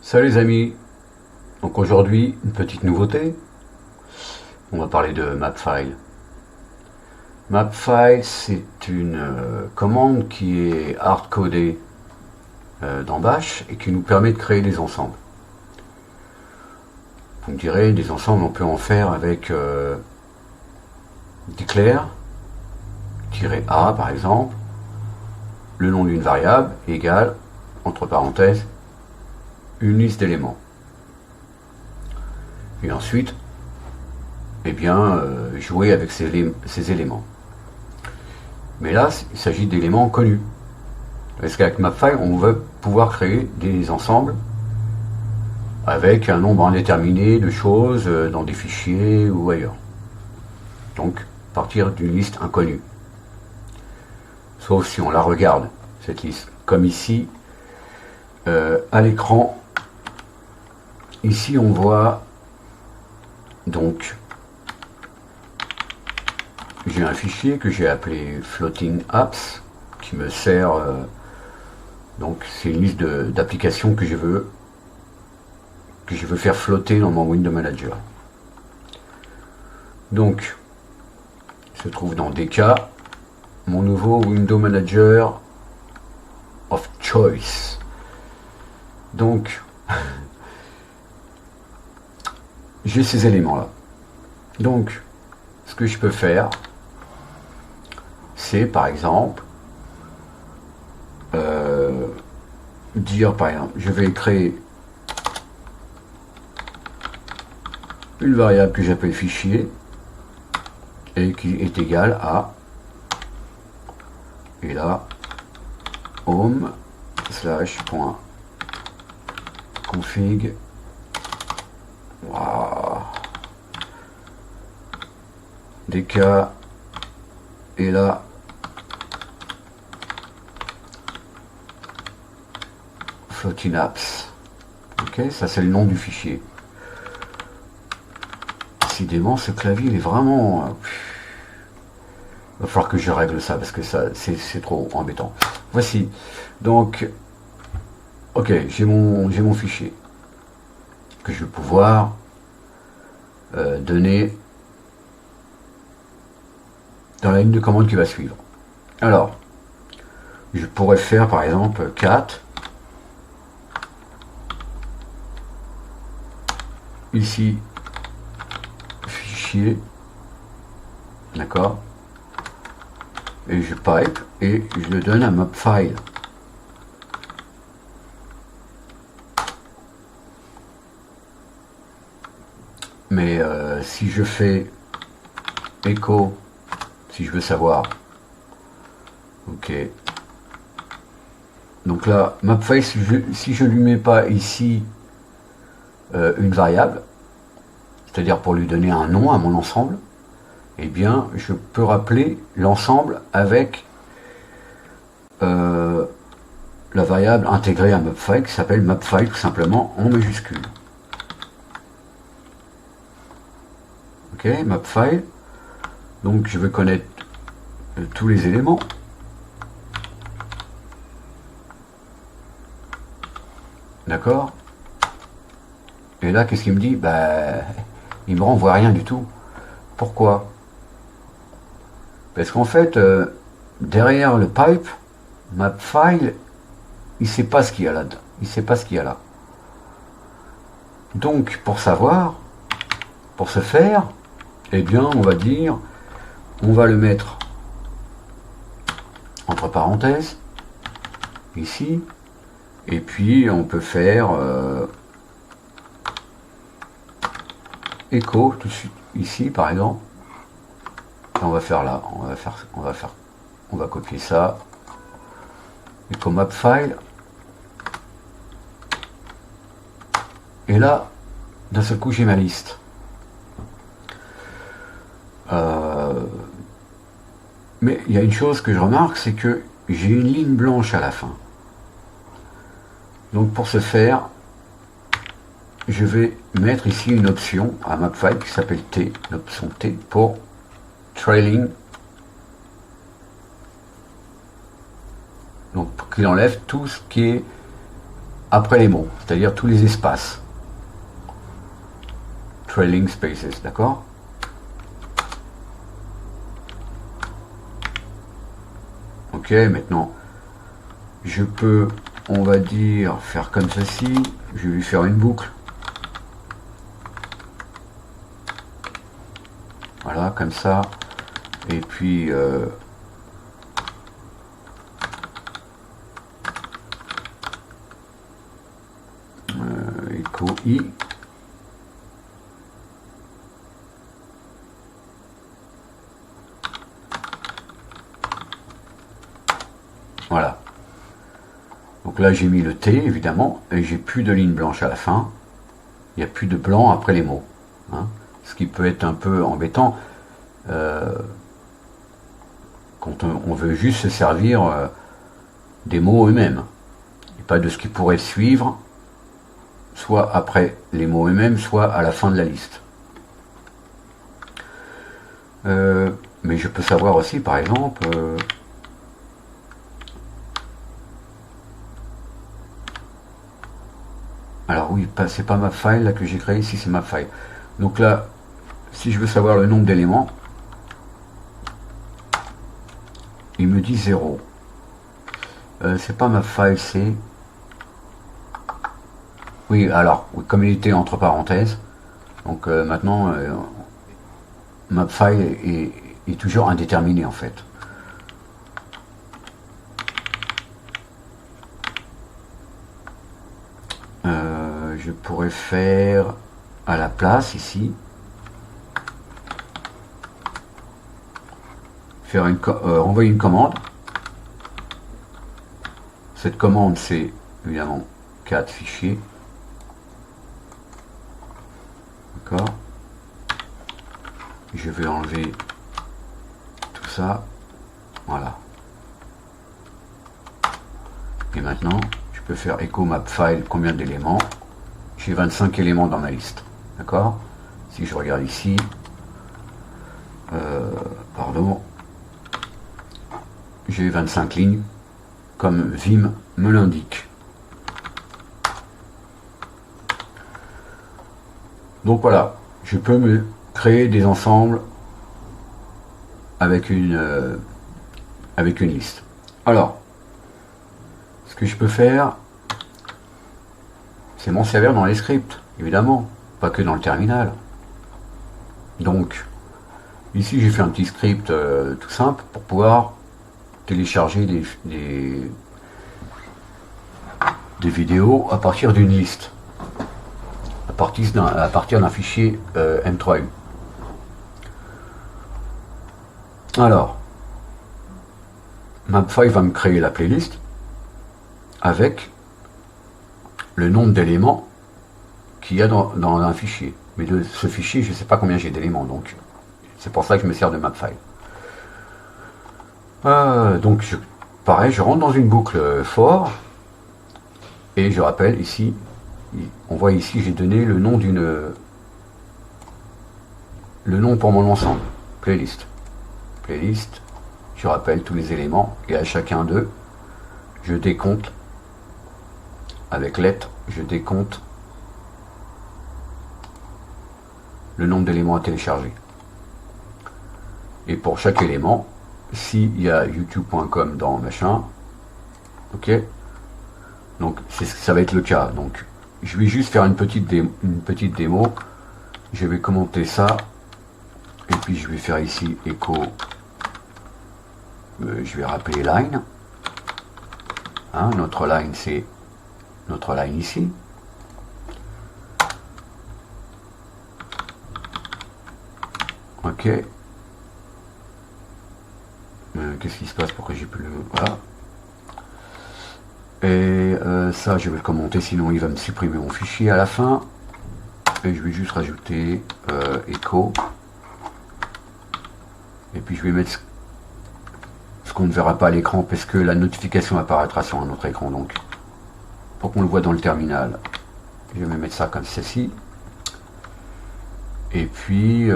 Salut les amis, donc aujourd'hui une petite nouveauté, on va parler de Mapfile. Mapfile c'est une commande qui est hard-codée dans Bash et qui nous permet de créer des ensembles. Vous me direz, des ensembles on peut en faire avec declare, -a par exemple, le nom d'une variable égale, entre parenthèses, une liste d'éléments. Et ensuite, eh bien, jouer avec ces éléments. Mais là, il s'agit d'éléments connus. Parce qu'avec Mapfile, on va pouvoir créer des ensembles avec un nombre indéterminé de choses dans des fichiers ou ailleurs. Donc, partir d'une liste inconnue. Sauf si on la regarde, cette liste. Comme ici, à l'écran, ici on voit donc j'ai un fichier que j'ai appelé floating apps qui me sert donc c'est une liste d'applications que je veux faire flotter dans mon Window Manager. Donc se trouve dans DK mon nouveau Window Manager of choice. Donc j'ai ces éléments là. Donc ce que je peux faire, c'est par exemple dire par exemple je vais créer une variable que j'appelle fichier et qui est égale à, et là home /config dk et là floating apps. Ok, ça c'est le nom du fichier. Décidément ce clavier il est vraiment il va falloir que je règle ça parce que ça c'est trop embêtant. Voici donc ok, j'ai mon fichier que je vais pouvoir donner dans la ligne de commande qui va suivre. Alors je pourrais faire par exemple cat ici fichier, d'accord, et je pipe et je le donne à Mapfile. Mais si je fais echo, si je veux savoir, ok, donc là Mapfile, si je lui mets pas ici une variable, c'est-à-dire pour lui donner un nom à mon ensemble, eh bien je peux rappeler l'ensemble avec la variable intégrée à Mapfile qui s'appelle Mapfile tout simplement en majuscule. Ok, Mapfile, donc je vais connaître tous les éléments. D'accord. Et là, qu'est-ce qu'il me dit? Bah, il me renvoie rien du tout. Pourquoi? Parce qu'en fait, derrière le pipe, Mapfile, il sait pas ce qu'il y a là. Il sait pas ce qu'il y a là. Donc, pour savoir, pour ce faire, eh bien, on va dire, on va le mettre entre parenthèses, ici, et puis on peut faire echo tout de suite ici par exemple. Et on va faire là, on va copier ça, echo Mapfile, et là d'un seul coup j'ai ma liste. Mais il y a une chose que je remarque, c'est que j'ai une ligne blanche à la fin. Donc pour ce faire, je vais mettre ici une option à Mapfile qui s'appelle T, l'option T pour trailing. Donc pour qu'il enlève tout ce qui est après les mots, c'est-à-dire tous les espaces. Trailing spaces, d'accord? Ok, maintenant, je peux, on va dire, faire comme ceci. Je vais lui faire une boucle. Voilà, comme ça. Et puis, écho I. Voilà. Donc là, j'ai mis le T, évidemment, et j'ai plus de ligne blanche à la fin. Il n'y a plus de blanc après les mots. Hein, ce qui peut être un peu embêtant quand on veut juste se servir des mots eux-mêmes, et pas de ce qui pourrait suivre, soit après les mots eux-mêmes, soit à la fin de la liste. Mais je peux savoir aussi, par exemple, alors oui, c'est pas Mapfile là que j'ai créé, ici c'est Mapfile. Donc là, si je veux savoir le nombre d'éléments, il me dit 0. C'est pas Mapfile, c'est... Oui, alors, comme il était entre parenthèses, donc maintenant, Mapfile est toujours indéterminé en fait. Je pourrais faire à la place ici, faire envoyer une commande. Cette commande, c'est évidemment 4 fichiers. D'accord. Je vais enlever tout ça. Voilà. Et maintenant, je peux faire echo mapfile combien d'éléments. J'ai 25 éléments dans ma liste. D'accord. Si je regarde ici, pardon, j'ai 25 lignes, comme Vim me l'indique. Donc voilà, je peux me créer des ensembles avec une liste. Alors, ce que je peux faire, c'est m'en servir dans les scripts, évidemment, pas que dans le terminal. Donc, ici j'ai fait un petit script tout simple pour pouvoir télécharger des vidéos à partir d'une liste, à partir d'un fichier M3U. Alors, Mapfile va me créer la playlist avec le nombre d'éléments qu'il y a dans un fichier. Mais de ce fichier, je ne sais pas combien j'ai d'éléments, donc c'est pour ça que je me sers de Mapfile. Donc, pareil, je rentre dans une boucle for, et je rappelle ici, on voit ici, j'ai donné le nom le nom pour mon ensemble, playlist. Playlist, je rappelle tous les éléments, et à chacun d'eux, je décompte, avec let, je décompte le nombre d'éléments à télécharger. Et pour chaque élément, s'il y a youtube.com dans machin, ok, donc ça va être le cas. Donc je vais juste faire une petite démo. Je vais commenter ça, et puis je vais faire ici echo. Je vais rappeler line. Hein, notre line, c'est notre line ici. Ok. Qu'est-ce qui se passe? Pourquoi j'ai plus le... Voilà. Et ça, je vais le commenter, sinon il va me supprimer mon fichier à la fin. Et je vais juste rajouter echo. Et puis je vais mettre ce qu'on ne verra pas à l'écran, parce que la notification apparaîtra sur un autre écran. Donc, pour qu'on le voit dans le terminal, je vais mettre ça comme ceci. Et puis,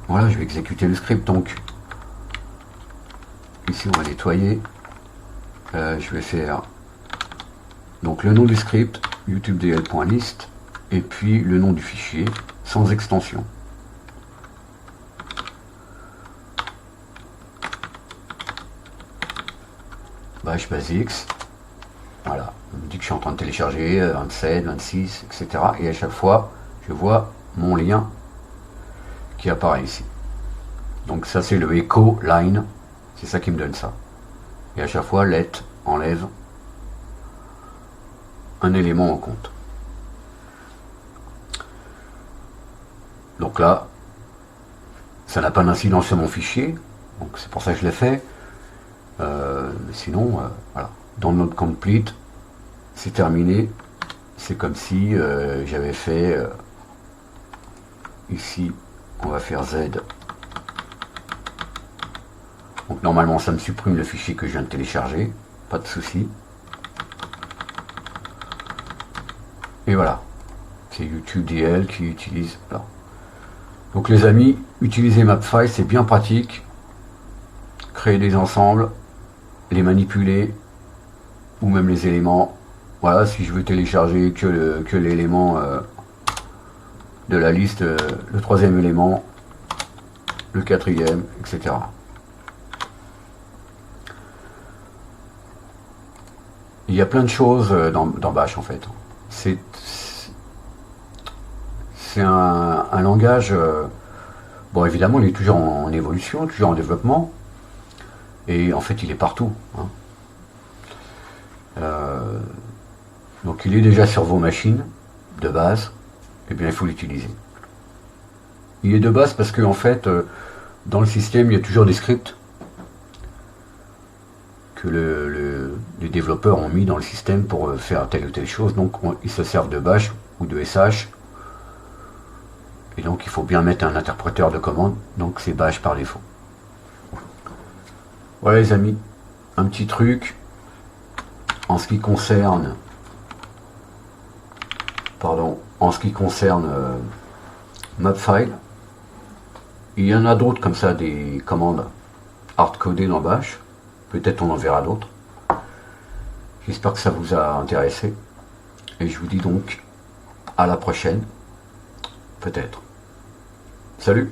voilà, je vais exécuter le script. Donc, ici, on va nettoyer. Je vais faire Donc le nom du script, youtubedl.list, et puis le nom du fichier, sans extension. Bash basics. Voilà, on me dit que je suis en train de télécharger 27, 26, etc. Et à chaque fois, je vois mon lien qui apparaît ici. Donc ça c'est le echo line, c'est ça qui me donne ça. Et à chaque fois, let enlève un élément en compte. Donc là, ça n'a pas d'incidence sur mon fichier, donc c'est pour ça que je l'ai fait. Sinon, voilà, download complete, c'est terminé. C'est comme si j'avais fait ici, on va faire Z. Donc normalement ça me supprime le fichier que je viens de télécharger, pas de souci. Et voilà, c'est youtubedl qui utilise. Voilà. Donc les amis, utiliser Mapfile, c'est bien pratique. Créer des ensembles, les manipuler, ou même les éléments. Voilà, si je veux télécharger que l'élément de la liste, le troisième élément, le quatrième, etc. Il y a plein de choses dans Bash en fait. C'est un langage, bon évidemment il est toujours en évolution, toujours en développement, et en fait il est partout. Hein. Donc il est déjà sur vos machines de base, et bien il faut l'utiliser. Il est de base parce que en fait dans le système il y a toujours des scripts que les développeurs ont mis dans le système pour faire telle ou telle chose, donc ils se servent de bash ou de sh, et donc il faut bien mettre un interpréteur de commande, donc c'est bash par défaut. Voilà les amis, un petit truc en ce qui concerne Mapfile. Il y en a d'autres comme ça, des commandes hard-codées dans Bash. Peut-être on en verra d'autres. J'espère que ça vous a intéressé. Et je vous dis donc à la prochaine. Peut-être. Salut!